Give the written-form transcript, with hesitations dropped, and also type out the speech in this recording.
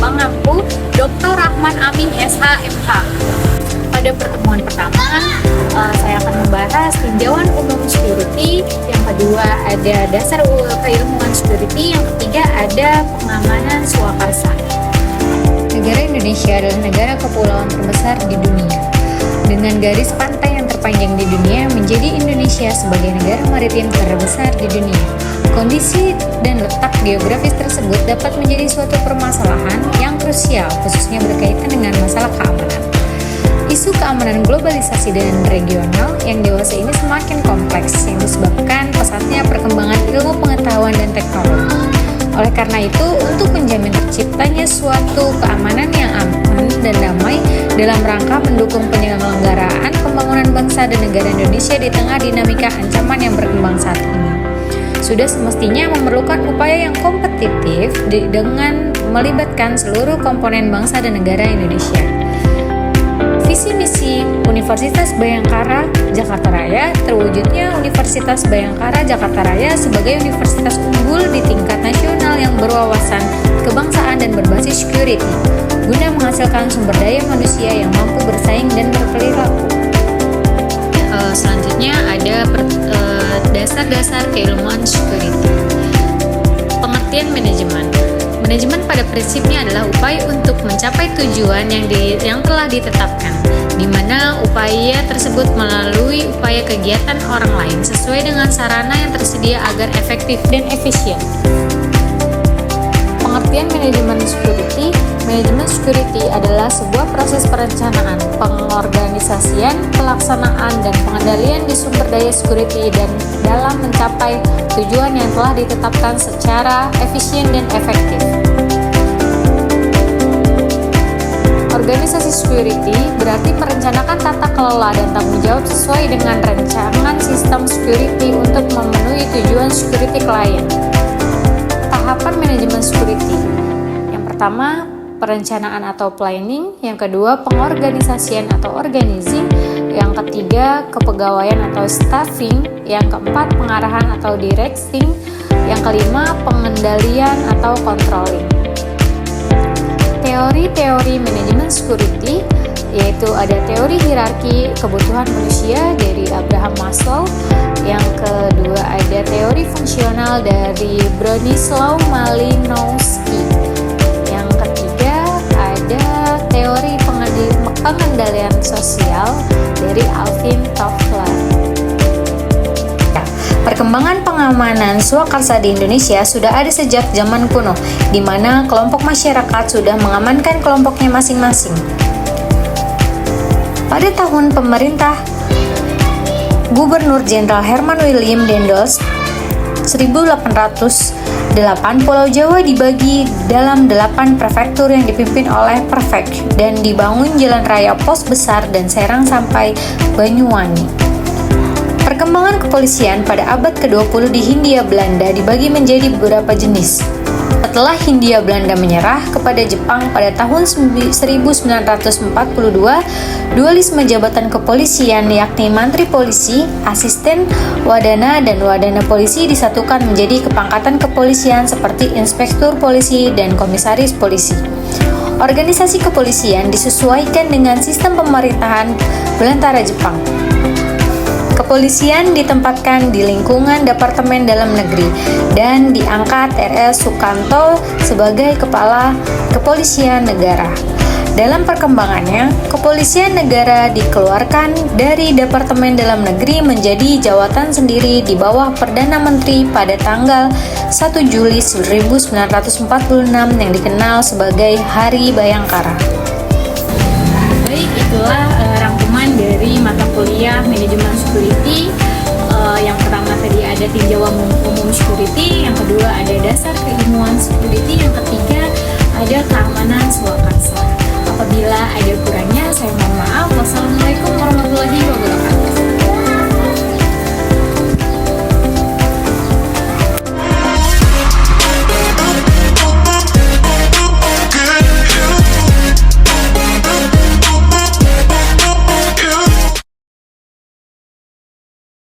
Pangangku Dr. Rahman Amin SH.MH. Pada pertemuan pertama, saya akan membahas tinjauan umum security. Yang kedua ada dasar keilmuan security. Yang ketiga ada pengamanan swakarsa. Negara Indonesia adalah negara kepulauan terbesar di dunia. Dengan garis pantai yang terpanjang di dunia, menjadi Indonesia sebagai negara maritim terbesar di dunia. Kondisi dan letak geografis tersebut dapat menjadi suatu permasalahan yang krusial, khususnya berkaitan dengan masalah keamanan. Isu keamanan globalisasi dan regional yang dewasa ini semakin kompleks yang disebabkan pesatnya perkembangan ilmu pengetahuan dan teknologi. Oleh karena itu, untuk menjamin terciptanya suatu keamanan yang aman dan damai dalam rangka mendukung penyelenggaraan pembangunan bangsa dan negara Indonesia di tengah dinamika ancaman yang berkembang saat ini, sudah semestinya memerlukan upaya yang kompetitif dengan melibatkan seluruh komponen bangsa dan negara Indonesia. Visi misi Universitas Bhayangkara Jakarta Raya terwujudnya Universitas Bhayangkara Jakarta Raya sebagai universitas unggul di tingkat nasional yang berwawasan kebangsaan dan berbasis security, guna menghasilkan sumber daya manusia yang mampu bersaing dan berperilaku. Selanjutnya ada dasar-dasar keilmuan security. Pengertian manajemen. Manajemen pada prinsipnya adalah upaya untuk mencapai tujuan yang telah ditetapkan, di mana upaya tersebut melalui upaya kegiatan orang lain sesuai dengan sarana yang tersedia agar efektif dan efisien. Pengertian manajemen security. Manajemen security adalah sebuah proses perencanaan, pengorganisasian, pelaksanaan, dan pengendalian di sumber daya security dan dalam mencapai tujuan yang telah ditetapkan secara efisien dan efektif. Organisasi security berarti merencanakan tata kelola dan tanggung jawab sesuai dengan rancangan sistem security untuk memenuhi tujuan security klien. Tahapan manajemen security. Yang pertama, perencanaan atau planning. Yang kedua, pengorganisasian atau organizing. Yang ketiga, kepegawaian atau staffing. Yang keempat, pengarahan atau directing. Yang kelima, pengendalian atau controlling. Teori-teori manajemen security, yaitu ada teori hierarki kebutuhan manusia dari Abraham Maslow. Yang kedua ada teori fungsional dari Bronislaw Malinowski. Yang ketiga ada teori pengendalian sosial dari Alvin Toffler. Perkembangan pengamanan swakarsa di Indonesia sudah ada sejak zaman kuno, di mana kelompok masyarakat sudah mengamankan kelompoknya masing-masing. Pada tahun pemerintah Gubernur Jenderal Herman William Dendels 1808, Pulau Jawa dibagi dalam 8 prefektur yang dipimpin oleh prefek dan dibangun jalan raya pos besar dan Serang sampai Banyuwangi. Perkembangan kepolisian pada abad ke-20 di Hindia Belanda dibagi menjadi beberapa jenis. Setelah Hindia Belanda menyerah kepada Jepang pada tahun 1942, dualisme jabatan kepolisian yakni Mantri Polisi, Asisten Wadana, dan Wadana Polisi disatukan menjadi kepangkatan kepolisian seperti Inspektur Polisi dan Komisaris Polisi. Organisasi kepolisian disesuaikan dengan sistem pemerintahan Belantara Jepang. Kepolisian ditempatkan di lingkungan Departemen Dalam Negeri dan diangkat R.S. Sukanto sebagai Kepala Kepolisian Negara. Dalam perkembangannya, Kepolisian Negara dikeluarkan dari Departemen Dalam Negeri menjadi jawatan sendiri di bawah Perdana Menteri pada tanggal 1 Juli 1946 yang dikenal sebagai Hari Bhayangkara. Baik, itulah rangkuman dari mata kuliah manajemen security. Yang pertama tadi ada tinjauan umum security, yang kedua ada dasar keilmuan security, yang ketiga ada keamanan swakarsa. Apabila ada kurangnya, saya mohon maaf. Wassalamualaikum